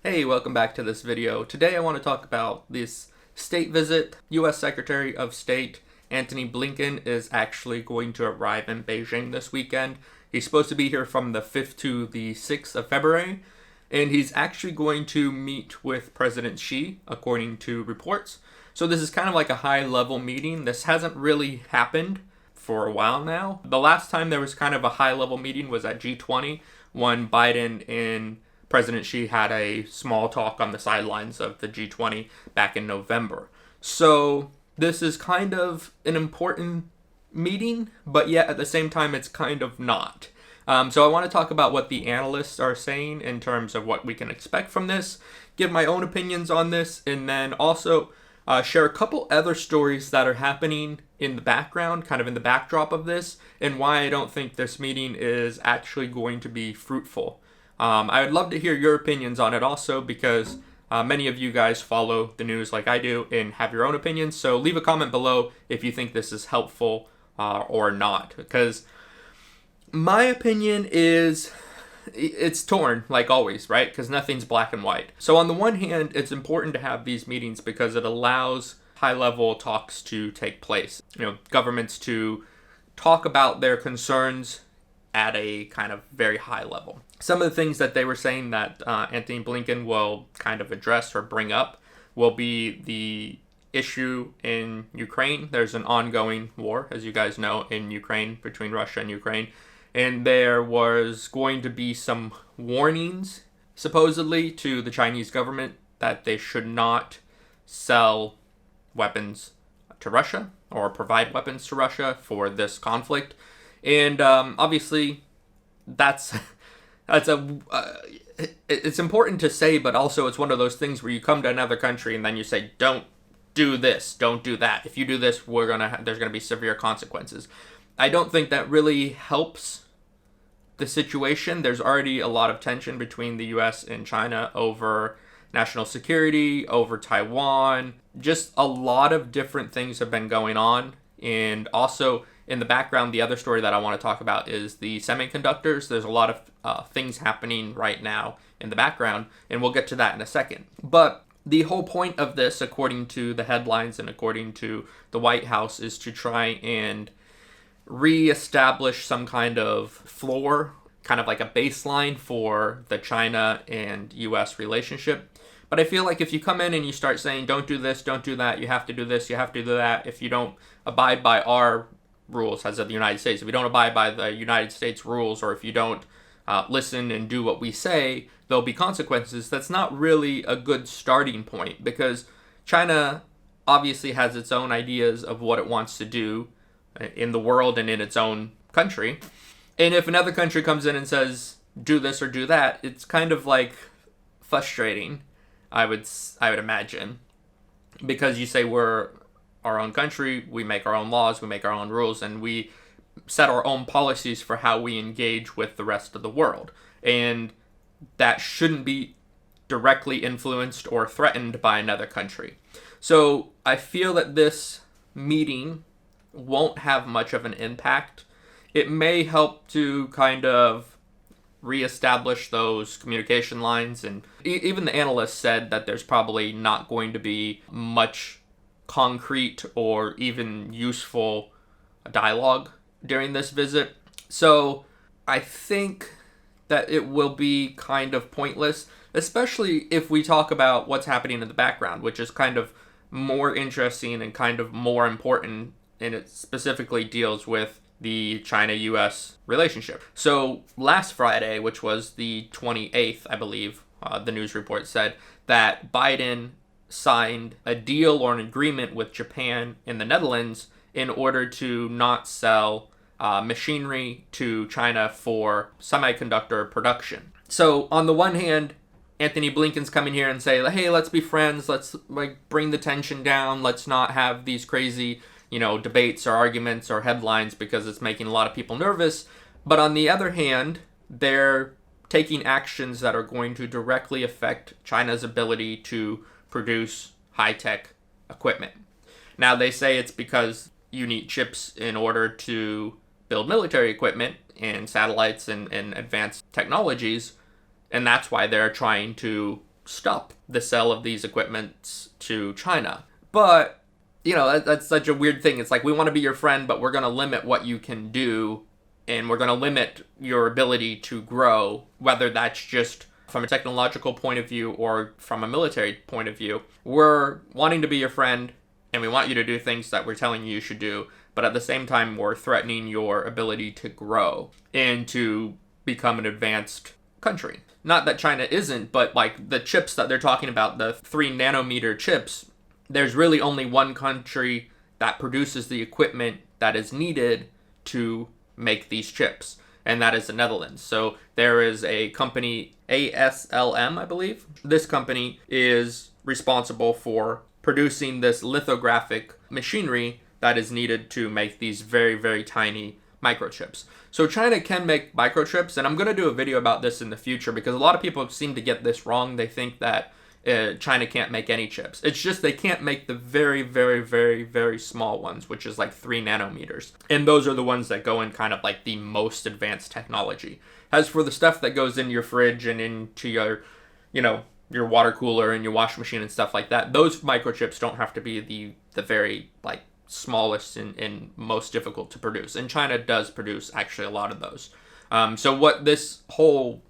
Hey, welcome back to this video. Today I want to talk about this state visit. U.S. Secretary of State Antony Blinken is actually going to arrive in Beijing this weekend. He's supposed to be here from the 5th to the 6th of February, and he's actually going to meet with President Xi, according to reports. So this is kind of like a high-level meeting. This hasn't really happened for a while now. The last time there was kind of a high-level meeting was at G20, when Biden and President Xi had a small talk on the sidelines of the G20 back in November. So this is kind of an important meeting, but yet at the same time it's kind of not. So I want to talk about what the analysts are saying in terms of what we can expect from this, give my own opinions on this, and then also share a couple other stories that are happening in the background, kind of in the backdrop of this, and why I don't think this meeting is actually going to be fruitful. I would love to hear your opinions on it also, because many of you guys follow the news like I do and have your own opinions. So leave a comment below if you think this is helpful or not. Because my opinion is it's torn, like always, right? Because nothing's black and white. So on the one hand, it's important to have these meetings because it allows high-level talks to take place. Governments to talk about their concerns at a kind of very high level. Some of the things that they were saying that Antony Blinken will kind of address or bring up will be the issue in Ukraine. There's an ongoing war, as you guys know, in Ukraine, between Russia and Ukraine. And there was going to be some warnings, supposedly, to the Chinese government that they should not sell weapons to Russia or provide weapons to Russia for this conflict. And obviously, it's important to say, but also it's one of those things where you come to another country and then you say, don't do this, don't do that. If you do this, there's gonna be severe consequences. I don't think that really helps the situation. There's already a lot of tension between the U.S. and China over national security, over Taiwan. Just a lot of different things have been going on, and also in the background, the other story that I want to talk about is the semiconductors. There's a lot of things happening right now in the background, and we'll get to that in a second. But the whole point of this, according to the headlines and according to the White House, is to try and reestablish some kind of floor, kind of like a baseline for the China and U.S. relationship. But I feel like if you come in and you start saying, don't do this, don't do that, you have to do this, you have to do that, if you don't abide by our rules as of the United States, if you don't abide by the United States rules, or if you don't listen and do what we say, there'll be consequences. That's not really a good starting point, because China obviously has its own ideas of what it wants to do in the world and in its own country. And if another country comes in and says, do this or do that, it's kind of like frustrating, I would imagine, because you say we're our own country, we make our own laws, we make our own rules, and we set our own policies for how we engage with the rest of the world. And that shouldn't be directly influenced or threatened by another country. So I feel that this meeting won't have much of an impact. It may help to kind of reestablish those communication lines, and even the analysts said that there's probably not going to be much concrete or even useful dialogue during this visit. So I think that it will be kind of pointless, especially if we talk about what's happening in the background, which is kind of more interesting and kind of more important, and it specifically deals with the China-US relationship. So last Friday, which was the 28th, I believe, the news report said that Biden signed a deal or an agreement with Japan and the Netherlands in order to not sell machinery to China for semiconductor production. So on the one hand, Antony Blinken's coming here and say, hey, let's be friends, let's bring the tension down, let's not have these crazy debates or arguments or headlines because it's making a lot of people nervous. But on the other hand, they're taking actions that are going to directly affect China's ability to produce high-tech equipment. Now, they say it's because you need chips in order to build military equipment and satellites and advanced technologies, and that's why they're trying to stop the sale of these equipments to China. But, that's such a weird thing. It's like, we want to be your friend, but we're going to limit what you can do, and we're going to limit your ability to grow, whether that's just from a technological point of view or from a military point of view. We're wanting to be your friend, and we want you to do things that we're telling you should do, but at the same time, we're threatening your ability to grow and to become an advanced country. Not that China isn't, but like the chips that they're talking about, the 3 nanometer chips, there's really only one country that produces the equipment that is needed to make these chips, and that is the Netherlands. So there is a company, ASML, I believe. This company is responsible for producing this lithographic machinery that is needed to make these very, very tiny microchips. So China can make microchips, and I'm going to do a video about this in the future because a lot of people seem to get this wrong. They think that China can't make any chips. It's just they can't make the very, very, very, very small ones, which is like 3 nanometers. And those are the ones that go in kind of like the most advanced technology. As for the stuff that goes in your fridge and into your, your water cooler and your washing machine and stuff like that, those microchips don't have to be the very like smallest and most difficult to produce. And China does produce actually a lot of those. So what this whole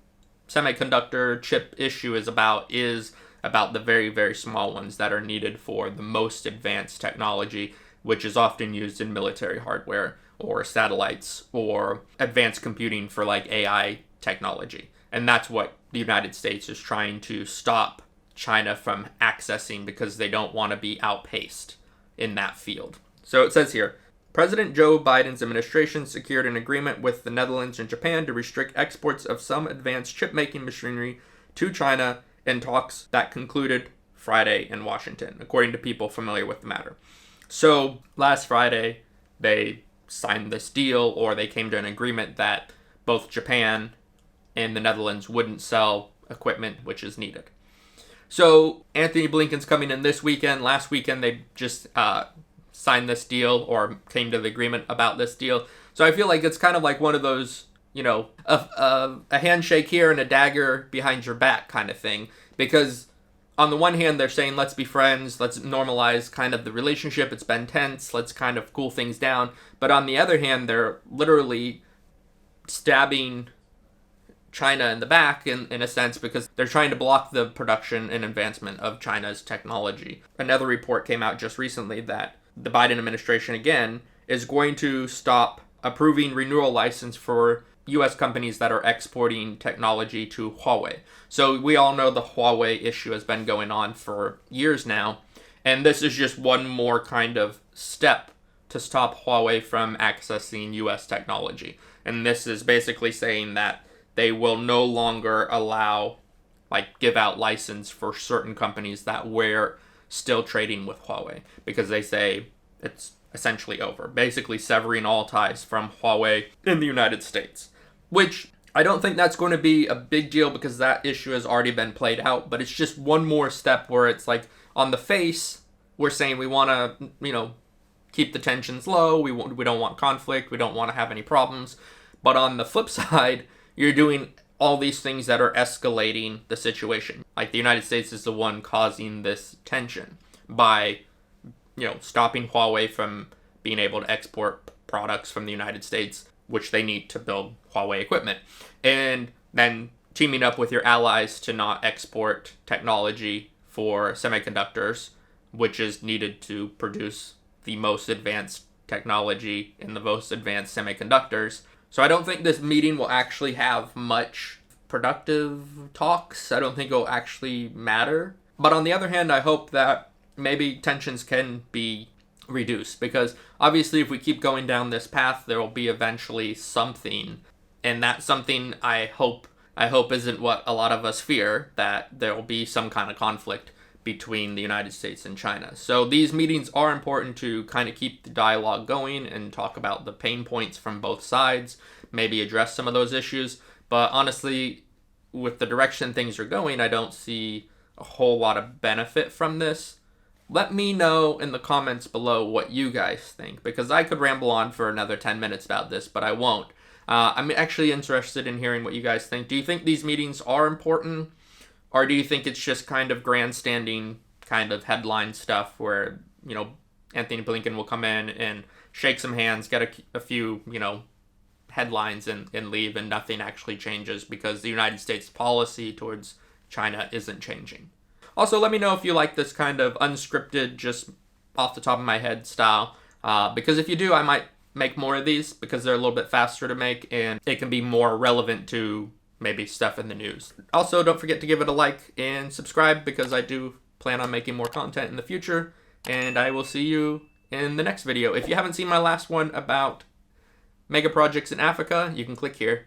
semiconductor chip issue is about the very, very small ones that are needed for the most advanced technology, which is often used in military hardware or satellites or advanced computing for like AI technology. And that's what the United States is trying to stop China from accessing because they don't want to be outpaced in that field. So it says here, President Joe Biden's administration secured an agreement with the Netherlands and Japan to restrict exports of some advanced chip-making machinery to China in talks that concluded Friday in Washington, according to people familiar with the matter. So last Friday, they signed this deal, or they came to an agreement that both Japan and the Netherlands wouldn't sell equipment which is needed. So Antony Blinken's coming in this weekend. Last weekend, they just signed this deal or came to the agreement about this deal. So I feel like it's kind of like one of those, a handshake here and a dagger behind your back kind of thing. Because on the one hand, they're saying, let's be friends, let's normalize kind of the relationship. It's been tense, let's kind of cool things down. But on the other hand, they're literally stabbing China in the back in a sense because they're trying to block the production and advancement of China's technology. Another report came out just recently that the Biden administration, again, is going to stop approving renewal license for U.S. companies that are exporting technology to Huawei. So we all know the Huawei issue has been going on for years now, and this is just one more kind of step to stop Huawei from accessing U.S. technology. And this is basically saying that they will no longer give out license for certain companies that were still trading with Huawei because they say it's essentially over, basically severing all ties from Huawei in the United States, which I don't think that's going to be a big deal because that issue has already been played out, but it's just one more step where it's like on the face, we're saying we want to, keep the tensions low, we don't want conflict, we don't want to have any problems, but on the flip side, you're doing all these things that are escalating the situation. Like the United States is the one causing this tension by, stopping Huawei from being able to export products from the United States, which they need to build Huawei equipment. And then teaming up with your allies to not export technology for semiconductors, which is needed to produce the most advanced technology in the most advanced semiconductors. So I don't think this meeting will actually have much productive talks. I don't think it'll actually matter. But on the other hand, I hope that maybe tensions can be reduced because obviously if we keep going down this path, there will be eventually something. And that something I hope isn't what a lot of us fear, that there will be some kind of conflict between the United States and China. So these meetings are important to kind of keep the dialogue going and talk about the pain points from both sides, maybe address some of those issues. But honestly, with the direction things are going, I don't see a whole lot of benefit from this. Let me know in the comments below what you guys think, because I could ramble on for another 10 minutes about this, but I won't. I'm actually interested in hearing what you guys think. Do you think these meetings are important? Or do you think it's just kind of grandstanding kind of headline stuff where, Antony Blinken will come in and shake some hands, get a few, headlines and leave, and nothing actually changes because the United States policy towards China isn't changing? Also, let me know if you like this kind of unscripted, just off the top of my head style, because if you do, I might make more of these because they're a little bit faster to make and it can be more relevant to maybe stuff in the news. Also, don't forget to give it a like and subscribe because I do plan on making more content in the future, and I will see you in the next video. If you haven't seen my last one about mega projects in Africa, you can click here.